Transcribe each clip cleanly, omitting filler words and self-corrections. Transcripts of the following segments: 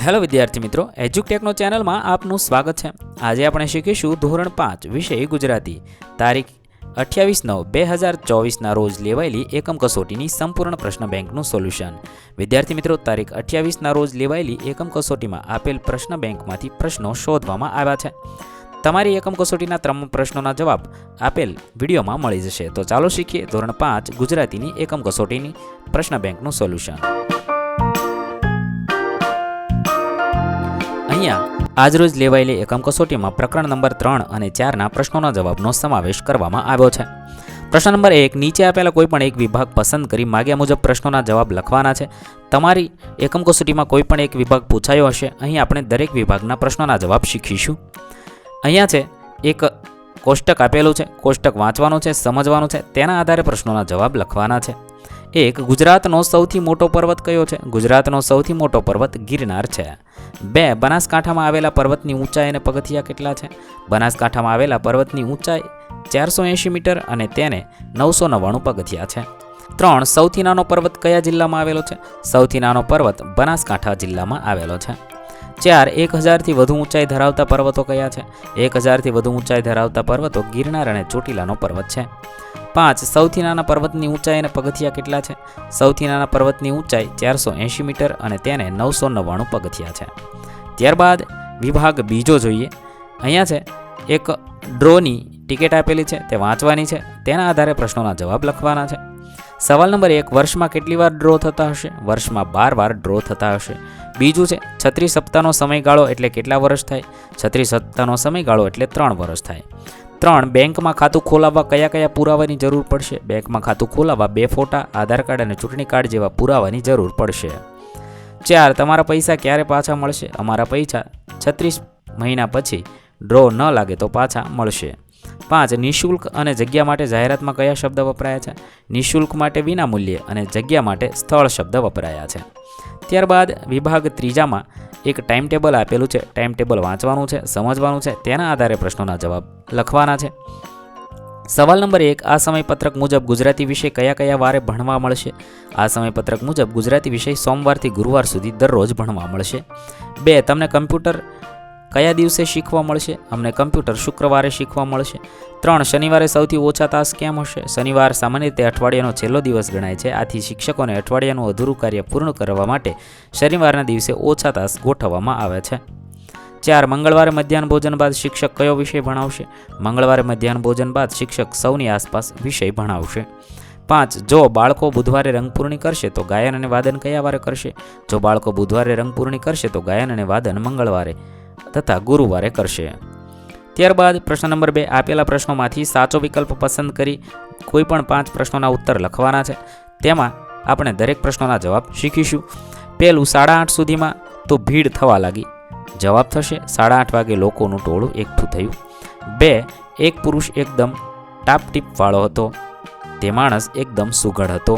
Hello વિદ્યાર્થી મિત્રો, એજ્યુટેકનો ચેનલમાં આપનું સ્વાગત છે। આજે આપણે શીખીશું ધોરણ 5 વિષય ગુજરાતી તારીખ 28/9/2024 રોજ લેવાયેલી એકમ કસોટીની સંપૂર્ણ પ્રશ્ન બેંકનું સોલ્યુશન। વિદ્યાર્થી મિત્રો, તારીખ 28 રોજ લેવાયેલી એકમ કસોટીમાં આપેલ પ્રશ્ન બેંકમાંથી પ્રશ્નો શોધવામાં આવ્યા છે। તમારી એકમ કસોટીના તમામ પ્રશ્નોના જવાબ આપેલ વિડીયોમાં મળી જશે। તો ચાલો શીખીએ ધોરણ 5 ગુજરાતીની એકમ કસોટીની પ્રશ્ન બેંકનું સોલ્યુશન। અહીંયા આજરોજ લેવાયેલી એકમ કસોટીમાં પ્રકરણ નંબર 3 અને 4ના પ્રશ્નોના જવાબનો સમાવેશ કરવામાં આવ્યો છે। પ્રશ્ન નંબર 1, નીચે આપેલા કોઈપણ એક વિભાગ પસંદ કરી માગ્યા મુજબ પ્રશ્નોના જવાબ લખવાના છે। તમારી એકમ કસોટીમાં કોઈપણ એક વિભાગ પૂછાયો હશે। અહીં આપણે દરેક વિભાગના પ્રશ્નોના જવાબ શીખીશું। અહીંયા છે એક કોષ્ટક આપેલું છે, કોષ્ટક વાંચવાનું છે, સમજવાનું છે, તેના આધારે પ્રશ્નોના જવાબ લખવાના છે। 1, ગુજરાતનો સૌથી મોટો પર્વત કયો છે? ગુજરાતનો સૌથી મોટો પર્વત ગિરનાર છે। 2, બનાસકાંઠામાં આવેલા પર્વતની ઊંચાઈ અને પગથિયા કેટલા છે? બનાસકાંઠામાં આવેલા પર્વતની ઊંચાઈ 480 મીટર અને તેને 999 પગથિયા છે। 3, સૌથી નાનો પર્વત કયા જિલ્લામાં આવેલો છે? સૌથી નાનો પર્વત બનાસકાંઠા જિલ્લામાં આવેલો છે। 4, 1000થી વધુ ઊંચાઈ ધરાવતા પર્વતો કયા છે? 1000થી વધુ ઊંચાઈ ધરાવતા પર્વતો ગિરનાર અને ચોટીલાનો પર્વત છે। 5, સૌથી નાના પર્વતની ઊંચાઈ અને પગથિયા કેટલા છે? સૌથી નાના પર્વતની ઊંચાઈ 480 મીટર અને તેને 999 પગથિયા છે। ત્યારબાદ વિભાગ બીજો જોઈએ। અહીંયા છે એક ડ્રોની ટિકિટ આપેલી છે, તે વાંચવાની છે, તેના આધારે પ્રશ્નોના જવાબ લખવાના છે। સવાલ નંબર 1, વર્ષમાં કેટલી વાર ડ્રો થતા હશે? વર્ષમાં 12 વાર ડ્રો થતા હશે। બીજું છે 36 સપ્તાહનો સમયગાળો એટલે કેટલા વર્ષ થાય? 36 સપ્તાહનો સમયગાળો એટલે 3 વર્ષ થાય। 3, બેંકમાં ખાતું ખોલાવવા કયા કયા પુરાવાની જરૂર પડશે? બેંકમાં ખાતું ખોલાવવા 2 ફોટા, આધાર કાર્ડ અને ચૂંટણી કાર્ડ જેવા પુરાવાની જરૂર પડશે। 4, તમારા પૈસા ક્યારે પાછા મળશે? અમારા પૈસા 36 મહિના પછી ડ્રો ન લાગે તો પાછા મળશે। 5, નિઃશુલ્ક અને જગ્યા માટે જાહેરાતમાં કયા શબ્દ વપરાયા છે? નિઃશુલ્ક માટે વિનામૂલ્યે અને જગ્યા માટે સ્થળ શબ્દ વપરાયા છે। ત્યારબાદ વિભાગ ત્રીજામાં એક ટાઈમ ટેબલ આપેલું છે, ટાઈમ ટેબલ વાંચવાનું છે, સમજવાનું છે, તેના આધારે પ્રશ્નોના જવાબ લખવાના છે। સવાલ નંબર 1, આ સમયપત્રક મુજબ ગુજરાતી વિષય કયા કયા વારે ભણવા મળશે? આ સમયપત્રક મુજબ ગુજરાતી વિષય સોમવારથી ગુરુવાર સુધી દરરોજ ભણવા મળશે। 2, તમને કમ્પ્યુટર કયા દિવસે શીખવા મળશે? અમને કમ્પ્યુટર શુક્રવારે શીખવા મળશે। 3, શનિવારે સૌથી ઓછા તાસ કેમ હશે? શનિવાર સામાન્ય રીતે અઠવાડિયાનો છેલ્લો દિવસ ગણાય છે, આથી શિક્ષકોને અઠવાડિયાનું અધૂરું કાર્ય પૂર્ણ કરવા માટે શનિવારના દિવસે ઓછા તાસ ગોઠવવામાં આવે છે। 4, મંગળવારે મધ્યાહન ભોજન બાદ શિક્ષક કયો વિષય ભણાવશે? મંગળવારે મધ્યાહન ભોજન બાદ શિક્ષક સૌની આસપાસ વિષય ભણાવશે। 5, જો બાળકો બુધવારે રંગપૂર્ણી કરશે તો ગાયન અને વાદન કયા વારે કરશે? જો બાળકો બુધવારે રંગપૂર્ણી કરશે તો ગાયન અને વાદન મંગળવારે તથા ગુરુવારે કરશે। ત્યારબાદ પ્રશ્ન નંબર 2, આપેલા પ્રશ્નોમાંથી સાચો વિકલ્પ પસંદ કરી કોઈપણ 5 પ્રશ્નોના ઉત્તર લખવાના છે। તેમાં આપણે દરેક પ્રશ્નોના જવાબ શીખીશું। પહેલું, 8:30 સુધીમાં તો ભીડ થવા લાગી। જવાબ થશે 8:30 વાગે લોકોનું ટોળું એકઠું થયું। 2, એક પુરુષ એકદમ ટાપટીપ વાળો હતો, તે માણસ એકદમ સુઘડ હતો।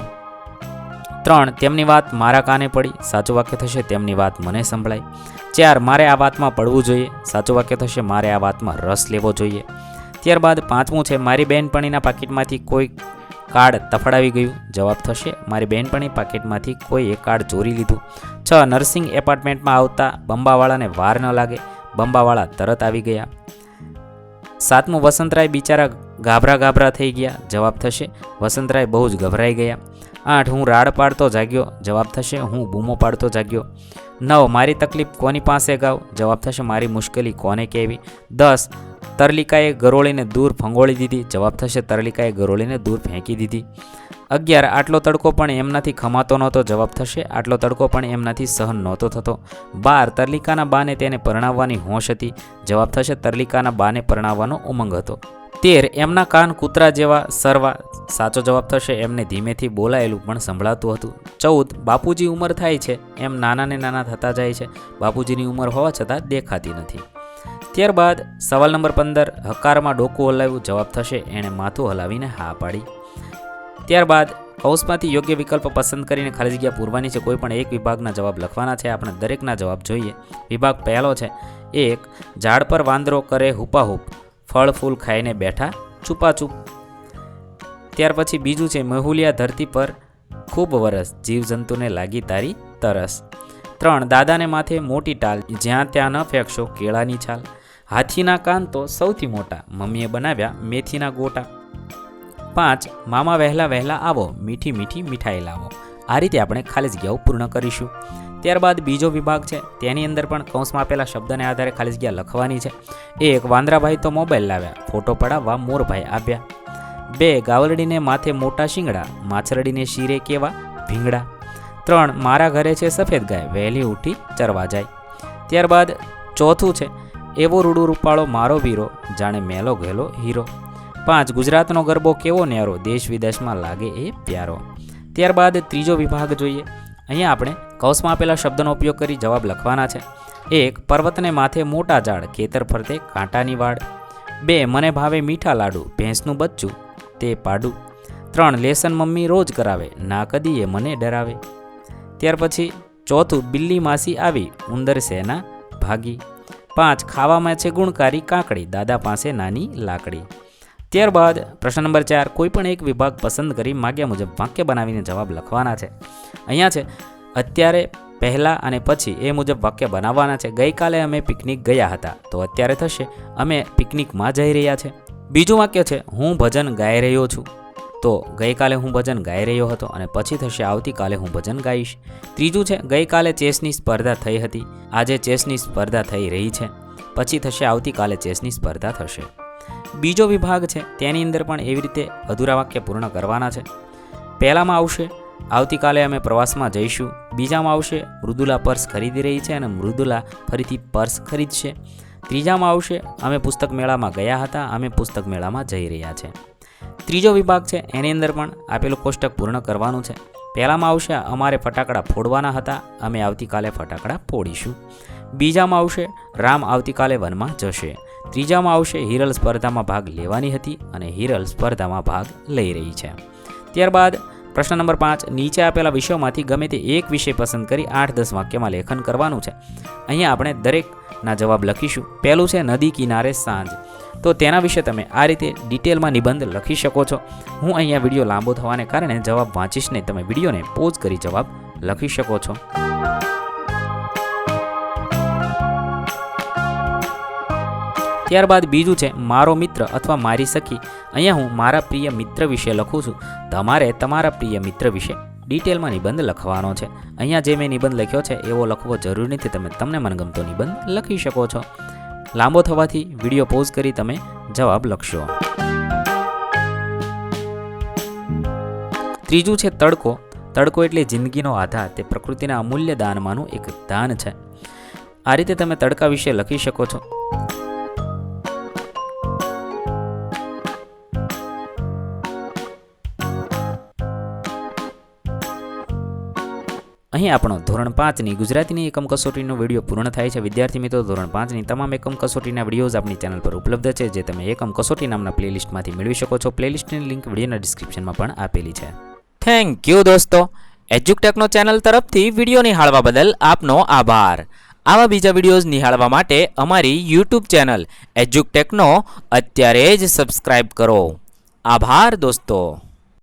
3, તેમની વાત મારા કાને પડી। સાચું વાક્ય થશે તેમની વાત મને સંભળાઈ। 4, મારે આ વાતમાં પડવું જોઈએ। સાચું વાક્ય થશે મારે આ વાતમાં રસ લેવો જોઈએ। ત્યારબાદ 5મું છે, મારી બહેનપણીના પાકીટમાંથી કોઈ કાર્ડ તફડાવી ગયું। જવાબ થશે મારી બહેનપણી પાકીટમાંથી કોઈએ કાર્ડ ચોરી લીધું। 6, નર્સિંગ એપાર્ટમેન્ટમાં આવતા બંબાવાળાને વાર ન લાગે, બંબાવાળા તરત આવી ગયા। 7મું, વસંતરાય બિચારા ગાભરા થઈ ગયા। જવાબ થશે વસંતરાય બહુ જ ગભરાઈ ગયા। 8, હું રાડ પાડતો જાગ્યો। જવાબ થશે હું બૂમો પાડતો જાગ્યો। 9, મારી તકલીફ કોની પાસે ગાવ? જવાબ થશે મારી મુશ્કેલી કોને કહેવી। 10, તરલિકાએ ગરોળીને દૂર ફંગોળી દીધી। જવાબ થશે તરલિકાએ ગરોળીને દૂર ફેંકી દીધી। 11, આટલો તડકો પણ એમનાથી ખમાતો નહોતો। જવાબ થશે આટલો તડકો પણ એમનાથી સહન નહોતો થતો। 12, તરલિકાના બાને તેને પરણાવવાની હોશ હતી। જવાબ થશે તરલિકાના બાને પરણાવવાનો ઉમંગ હતો। 13, એમના કાન કૂતરા જેવા સરવા। સાચો જવાબ થશે એમને ધીમેથી બોલાયેલું પણ સંભળાતું હતું। 14, બાપુજી ઉંમર થાય છે એમ નાના ને નાના થતા જાય છે, બાપુજીની ઉંમર હોવા છતાં દેખાતી નથી। ત્યારબાદ સવાલ નંબર 15, હકારમાં ડોકું હલાવ્યું। જવાબ થશે એણે માથું હલાવીને હા પાડી। ત્યારબાદ કૌંસમાંથી યોગ્ય વિકલ્પ પસંદ કરીને ખાલી જગ્યા પૂરવાની છે, કોઈ પણ એક વિભાગના જવાબ લખવાના છે। આપણે દરેકના જવાબ જોઈએ। વિભાગ પહેલો છે 1, ઝાડ પર વાંદરો કરે હુપાહુપ, ફળ ફૂલ ખાઈને બેઠા છુપાછુપ। ત્યાર પછી બીજું છે, મહુલિયા ધરતી પર ખૂબ વરસ, જીવજંતુને લાગી તારી તરસ। 3 દાદાને માથે મોટી ટાલ, જ્યાં ત્યાં ન ફેંકશો કેળાની છાલ. હાથીના કાન તો સૌથી મોટા, મમ્મીએ બનાવ્યા મેથીના ગોટા. 5 મામા વહેલા વહેલા આવો, મીઠી મીઠી મીઠાઈ લાવો. આ રીતે આપણે ખાલી જગ્યાઓ પૂર્ણ કરીશું. ત્યારબાદ બીજો વિભાગ છે, તેની અંદર પણ કૌંસમાં આપેલા શબ્દને આધારે ખાલી જગ્યા લખવાની છે. 1 વાંદરાભાઈ તો મોબાઈલ લાવ્યા, ફોટો પડાવવા મોરભાઈ આવ્યા. 2 ગાવલડીને માથે મોટા શિંગડા, માછરડીને શીરે કેવા ભીંગડા. 3 મારા ઘરે છે સફેદ ગાય, વહેલી ઉઠી ચરવા જાય. ત્યારબાદ ચોથું છે, એવો રૂડું રૂપાળો મારો વીરો, જાણે મેલો ગયેલો હીરો. 5 ગુજરાતનો ગરબો કેવો ન્યારો, દેશ વિદેશમાં લાગે એ પ્યારો. ત્યારબાદ ત્રીજો વિભાગ જોઈએ. અહીંયા આપણે કૌંસમાં આપેલા શબ્દનો ઉપયોગ કરી જવાબ લખવાના છે. 1 પર્વતને માથે મોટા ઝાડ, ખેતર ફરતે કાંટાની વાડ. 2 મને ભાવે મીઠા લાડુ, ભેંસનું બચ્ચું તે પાડું. 3 લેસન મમ્મી રોજ કરાવે, ના કદી એ મને ડરાવે. ત્યાર પછી ચોથું બિલ્લી માસી આવી, ઉંદર સેના ભાગી. 5 ખાવામાં છે ગુણકારી કાકડી, દાદા પાસે નાની લાકડી. ત્યારબાદ પ્રશ્ન નંબર 4, કોઈ પણ એક વિભાગ પસંદ કરી માગ્યા મુજબ વાક્ય બનાવીને જવાબ લખવાના છે. અહીંયા છે અત્યારે, પહેલાં અને પછી એ મુજબ વાક્ય બનાવવાના છે. ગઈકાલે અમે પિકનિક ગયા હતા, તો અત્યારે થશે અમે પિકનિકમાં જઈ રહ્યા છે. બીજું વાક્ય છે હું ભજન ગાઈ રહ્યો છું, તો ગઈકાલે હું ભજન ગાઈ રહ્યો હતો અને પછી થશે આવતીકાલે હું ભજન ગાઈશ. ત્રીજું છે ગઈકાલે ચેસની સ્પર્ધા થઈ હતી, આજે ચેસની સ્પર્ધા થઈ રહી છે, પછી થશે આવતીકાલે ચેસની સ્પર્ધા થશે. બીજો વિભાગ છે તેની અંદર પણ એવી રીતે અધૂરા વાક્ય પૂર્ણ કરવાના છે. પહેલામાં આવશે આવતીકાલે અમે પ્રવાસમાં જઈશું. બીજામાં આવશે મૃદુલા પર્સ ખરીદી રહી છે અને મૃદુલા ફરીથી પર્સ ખરીદશે. ત્રીજામાં આવશે અમે પુસ્તક મેળામાં ગયા હતા, અમે પુસ્તક મેળામાં જઈ રહ્યા છે. ત્રીજો વિભાગ છે એની અંદર પણ આપેલું કોષ્ટક પૂર્ણ કરવાનું છે. પહેલામાં આવશે અમારે ફટાકડા ફોડવાના હતા, અમે આવતીકાલે ફટાકડા ફોડીશું. બીજામાં આવશે રામ આવતીકાલે વનમાં જશે. ત્રીજામાં આવશે હિરલ સ્પર્ધામાં ભાગ લેવાની હતી અને હિરલ સ્પર્ધામાં ભાગ લઈ રહી છે. ત્યારબાદ પ્રશ્ન નંબર 5, નીચે આપેલા વિષયોમાંથી ગમે તે એક વિષય પસંદ કરી 8-10 વાક્યમાં લેખન કરવાનું છે. અહીંયા આપણે દરેકના જવાબ લખીશું. પહેલું છે નદી કિનારે સાંજ, તો તેના વિશે તમે આ રીતે ડિટેલમાં નિબંધ લખી શકો છો. હું અહીંયા વિડીયો લાંબો થવાને કારણે જવાબ વાંચીશ નહીં, તમે વિડીયોને પોઝ કરી જવાબ લખી શકો છો. ત્યારબાદ બીજું છે મારો મિત્ર અથવા મારી સખી. અહીંયા હું મારા પ્રિય મિત્ર વિશે લખું છું, તમારે તમારા પ્રિય મિત્ર વિશે ડિટેલમાં નિબંધ લખવાનો છે. અહીંયા જે મેં નિબંધ લખ્યો છે એવો લખવો જરૂરી નથી, તમે તમને મનગમતો નિબંધ લખી શકો છો. લાંબો થવાથી વિડીયો પોઝ કરી તમે જવાબ લખશો. ત્રીજું છે તડકો. તડકો એટલે જિંદગીનો આધાર, તે પ્રકૃતિના અમૂલ્ય દાનમાંનું એક દાન છે. આ રીતે તમે તડકા વિશે લખી શકો છો. અહીં આપણો ધોરણ 5ની ગુજરાતીની એકમ કસોટીનો વિડીયો પૂર્ણ થાય છે. વિદ્યાર્થી મિત્રો, ધોરણ 5ની તમામ એકમ કસોટીના વિડીયોઝ આપણી ચેનલ પર ઉપલબ્ધ છે, જે તમે એકમ કસોટી નામના પ્લેલિસ્ટમાંથી મેળવી શકો છો. પ્લેલિસ્ટની લિંક વિડીયોના ડિસ્ક્રિપ્શનમાં પણ આપેલી છે. થેન્ક યુ દોસ્તો. એજ્યુકટેકનો ચેનલ તરફથી વિડીયો નિહાળવા બદલ આપનો આભાર. આવા બીજા વિડીયોઝ નિહાળવા માટે અમારી યુટ્યુબ ચેનલ એજ્યુકટેકનો અત્યારે જ સબસ્ક્રાઇબ કરો. આભાર દોસ્તો.